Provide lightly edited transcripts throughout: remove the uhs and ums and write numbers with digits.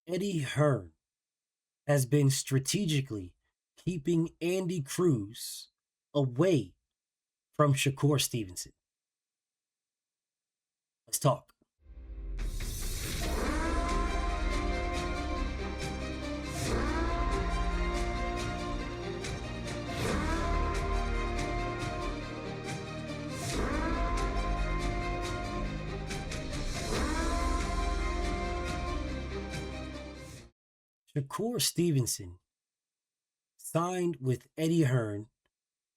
Eddie Hearn has been strategically keeping Andy Cruz away from Shakur Stevenson. Let's talk. Shakur Stevenson signed with Eddie Hearn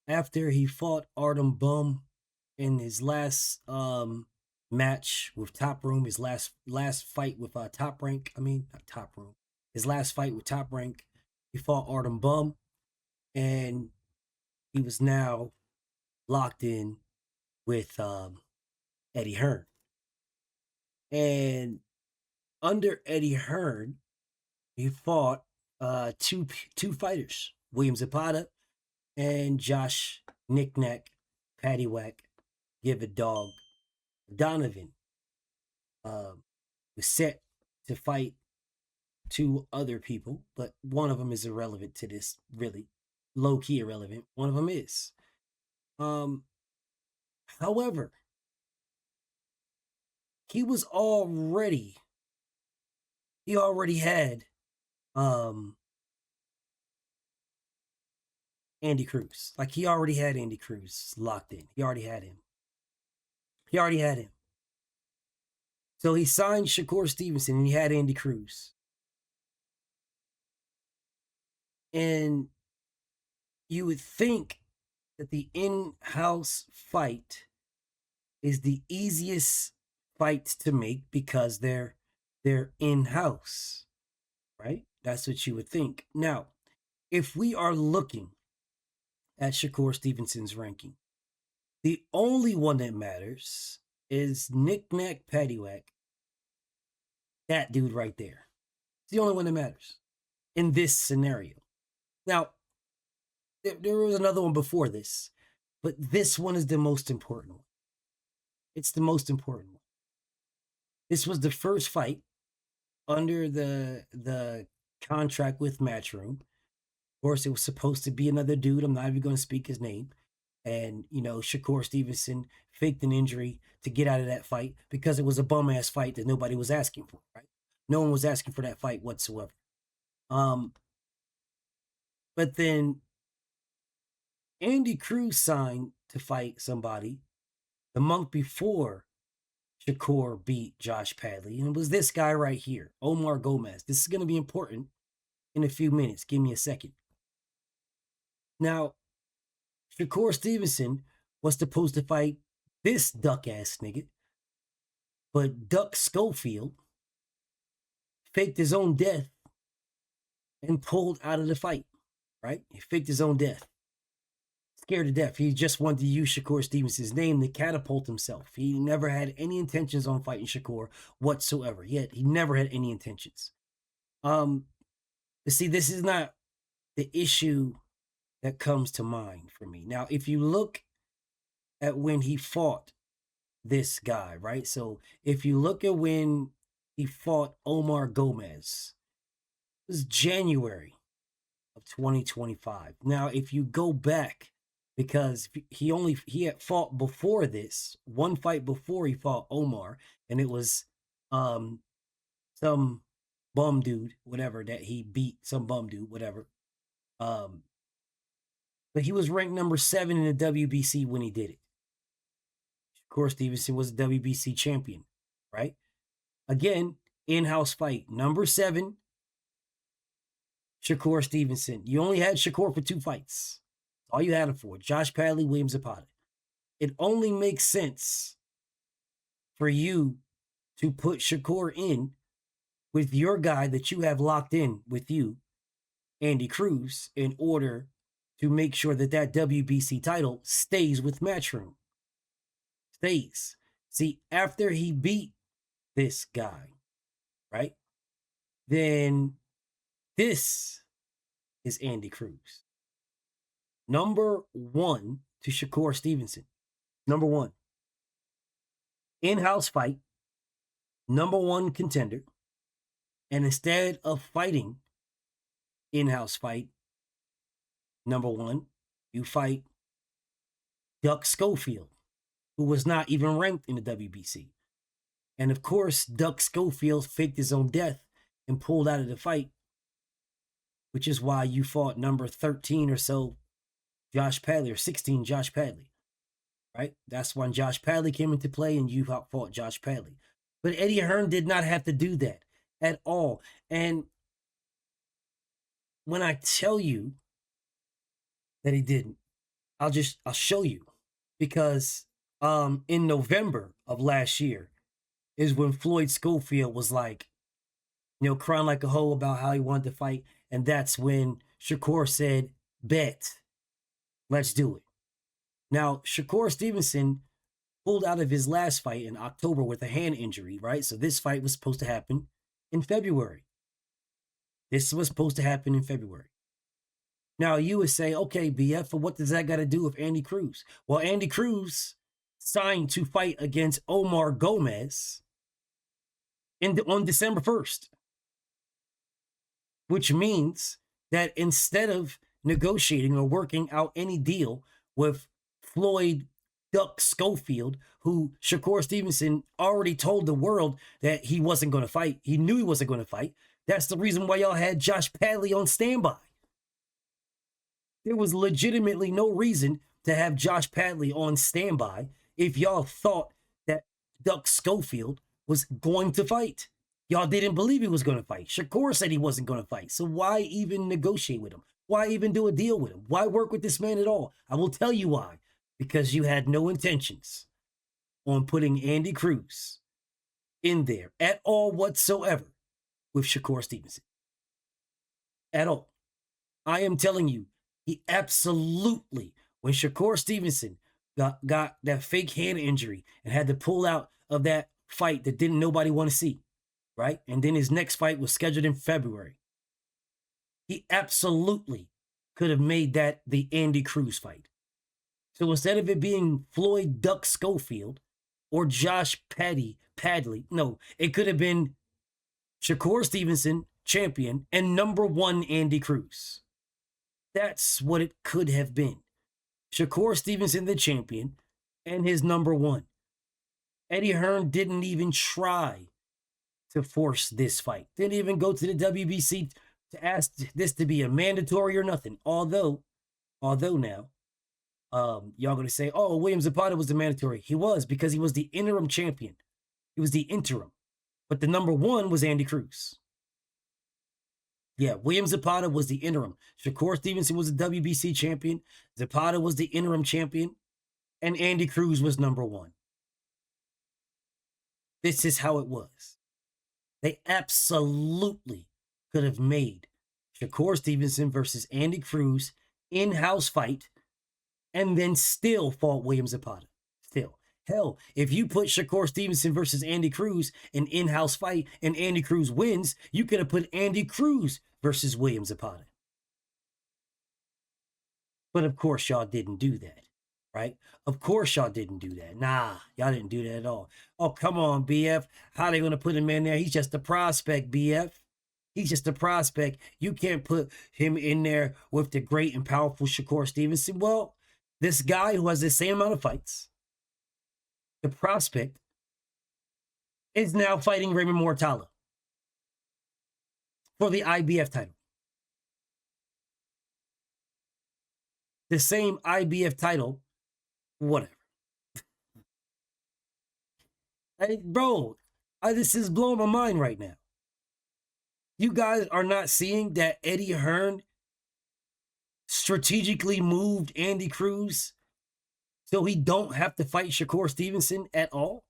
after he fought Artem Bum in his last match with Top Room, his last fight with Top Rank. I mean, not Top Room. His last fight with Top Rank, he fought Artem Bum, and he was now locked in with Eddie Hearn. And under Eddie Hearn, he fought two fighters, William Zapata and Josh Knick-Knack, Paddywhack, Give a Dog. Donovan was set to fight two other people, but one of them is irrelevant to this, really. Low-key irrelevant. One of them is. However, he already had Andy Cruz. Like, he already had Andy Cruz locked in. He already had him. So he signed Shakur Stevenson and he had Andy Cruz. And you would think that the in-house fight is the easiest fight to make because they're in-house, right? That's what you would think. Now, if we are looking at Shakur Stevenson's ranking, the only one that matters is Knick-Knack Paddywhack. That dude right there. It's the only one that matters in this scenario. Now, there was another one before this, but this one is the most important one. It's the most important one. This was the first fight under the contract with Matchroom. Of course, it was supposed to be another dude. I'm not even going to speak his name. And, Shakur Stevenson faked an injury to get out of that fight because it was a bum-ass fight that nobody was asking for, right? No one was asking for that fight whatsoever. But then Andy Cruz signed to fight somebody the month before Shakur beat Josh Padley. And it was this guy right here, Omar Gomez. This is going to be important in a few minutes. Give me a second. Now, Shakur Stevenson was supposed to fight this duck-ass nigga, but Duck Schofield faked his own death and pulled out of the fight, right? He faked his own death. Scared to death. He just wanted to use Shakur Stevenson's name to catapult himself. He never had any intentions on fighting Shakur whatsoever. Yet he never had any intentions. But see, this is not the issue that comes to mind for me. Now, if you look at when he fought this guy, right? So if you look at when he fought Omar Gomez, it was January of 2025. Now, if you go back, because he had fought before this, one fight before he fought Omar, and it was some bum dude, whatever, that he beat, some bum dude, whatever. But he was ranked number 7 in the WBC when he did it. Shakur Stevenson was a WBC champion, right? Again, in-house fight, number 7, Shakur Stevenson. You only had Shakur for 2 fights. That's all you had him for. Josh Padley, William Zapata. It only makes sense for you to put Shakur in with your guy that you have locked in with you, Andy Cruz, in order to make sure that that WBC title stays with Matchroom. Stays. See, after he beat this guy, right, then this is Andy Cruz. Number 1 to Shakur Stevenson. Number 1. In-house fight. Number 1 contender. And instead of fighting in-house fight, number one, you fight Duck Schofield, who was not even ranked in the WBC. And of course, Duck Schofield faked his own death and pulled out of the fight, which is why you fought number 13 or so, Josh Padley, or 16, Josh Padley, right? That's when Josh Padley came into play and you fought Josh Padley. But Eddie Hearn did not have to do that at all. And when I tell you that he didn't, I'll show you. Because in November of last year is when Floyd Schofield was like, you know, crying like a hoe about how he wanted to fight. And that's when Shakur said, bet, let's do it. Now, Shakur Stevenson pulled out of his last fight in October with a hand injury, right? So this fight was supposed to happen in February. This was supposed to happen in February. Now, you would say, okay, BF, but what does that got to do with Andy Cruz? Well, Andy Cruz signed to fight against Omar Gomez on December 1st, which means that instead of negotiating or working out any deal with Floyd Duck Schofield, who Shakur Stevenson already told the world that he wasn't going to fight. He knew he wasn't going to fight. That's the reason why y'all had Josh Padley on standby. There was legitimately no reason to have Josh Padley on standby if y'all thought that Duck Schofield was going to fight. Y'all didn't believe he was going to fight. Shakur said he wasn't going to fight. So why even negotiate with him? Why even do a deal with him? Why work with this man at all? I will tell you why. Because you had no intentions on putting Andy Cruz in there at all whatsoever with Shakur Stevenson. At all. I am telling you, he absolutely, when Shakur Stevenson got that fake hand injury and had to pull out of that fight that didn't nobody want to see, right? And then his next fight was scheduled in February. He absolutely could have made that the Andy Cruz fight. So instead of it being Floyd Duck Schofield or Josh Padley, no, it could have been Shakur Stevenson, champion, and number one Andy Cruz. That's what it could have been. Shakur Stevenson, the champion, and his number one. Eddie Hearn didn't even try to force this fight. Didn't even go to the WBC to ask this to be a mandatory or nothing. Although now, y'all gonna say, oh, William Zapata was the mandatory. He was, because he was the interim champion. He was the interim. But the number one was Andy Cruz. Yeah, William Zapata was the interim. Shakur Stevenson was the WBC champion. Zapata was the interim champion. And Andy Cruz was number one. This is how it was. They absolutely could have made Shakur Stevenson versus Andy Cruz in-house fight and then still fought William Zapata. Still. Hell, if you put Shakur Stevenson versus Andy Cruz in in-house fight and Andy Cruz wins, you could have put Andy Cruz versus William Zapata. But of course, y'all didn't do that, right? Of course, y'all didn't do that. Nah, y'all didn't do that at all. Oh, come on, BF. How they going to put him in there? He's just a prospect, BF. He's just a prospect. You can't put him in there with the great and powerful Shakur Stevenson. Well, this guy who has the same amount of fights, the prospect, is now fighting Raymond Mortala for the IBF title. The same IBF title, whatever. Hey, bro, this is blowing my mind right now. You guys are not seeing that Eddie Hearn strategically moved Andy Cruz so he don't have to fight Shakur Stevenson at all?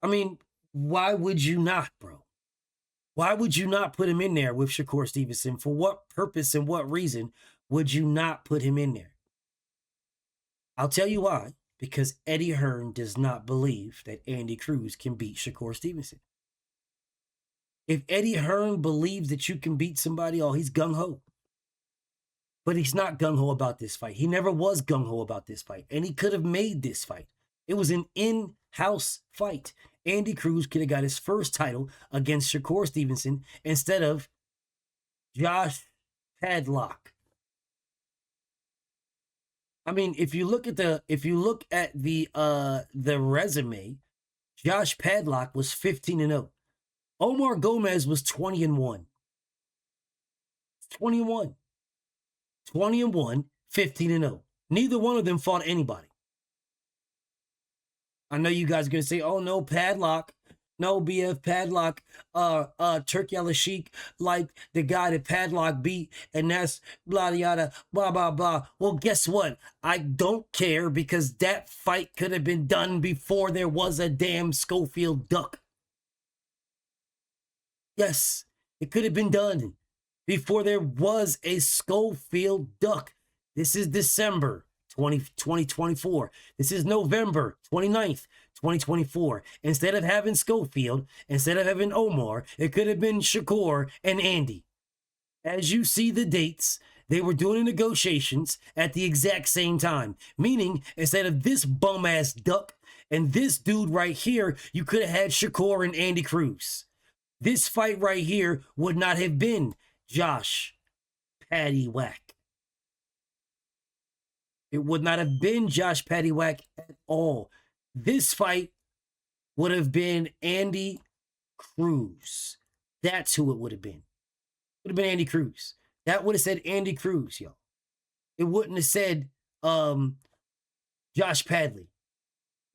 I mean, why would you not, bro? Why would you not put him in there with Shakur Stevenson? For what purpose and what reason would you not put him in there? I'll tell you why. Because Eddie Hearn does not believe that Andy Cruz can beat Shakur Stevenson. If Eddie Hearn believes that you can beat somebody, oh, he's gung-ho. But he's not gung-ho about this fight. He never was gung-ho about this fight. And he could have made this fight. It was an in-house fight. Andy Cruz could have got his first title against Shakur Stevenson instead of Josh Padlock. I mean, if you look at the resume, Josh Padlock was 15-0. Omar Gomez was 20-1. 21. 20-1, 15-0. Neither one of them fought anybody. I know you guys are gonna say, "Oh no, Padlock, no BF Padlock, Turkey Al Sheik, like the guy that Padlock beat, and that's blah yada blah blah blah." Well, guess what? I don't care, because that fight could have been done before there was a damn Schofield duck. Yes, it could have been done before there was a Schofield duck. This is December 2024. This is November 29th, 2024. Instead of having Schofield, instead of having Omar, it could have been Shakur and Andy. As you see the dates, they were doing negotiations at the exact same time. Meaning, instead of this bum-ass duck and this dude right here, you could have had Shakur and Andy Cruz. This fight right here would not have been Josh Paddy Whack. It would not have been Josh Paddy Whack at all. This fight would have been Andy Cruz. That's who it would have been. It would have been Andy Cruz. That would have said Andy Cruz, yo. It wouldn't have said Josh Padley.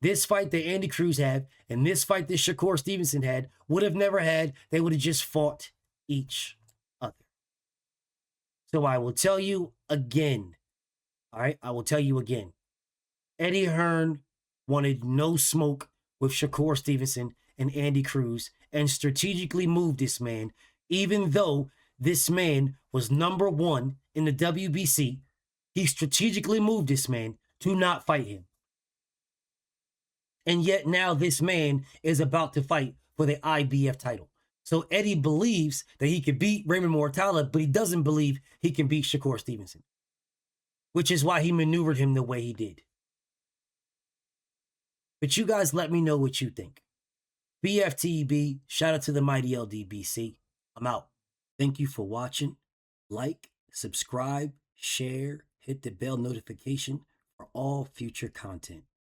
This fight that Andy Cruz had and this fight that Shakur Stevenson had would have never had. They would have just fought each other. So I will tell you again. All right, I will tell you again. Eddie Hearn wanted no smoke with Shakur Stevenson and Andy Cruz and strategically moved this man, even though this man was #1 in the WBC. He strategically moved this man to not fight him. And yet now this man is about to fight for the IBF title. So Eddie believes that he can beat Raymond Mortala, but he doesn't believe he can beat Shakur Stevenson, which is why he maneuvered him the way he did. But you guys let me know what you think. BFTEB, shout out to the mighty LDBC. I'm out. Thank you for watching. Like, subscribe, share, hit the bell notification for all future content.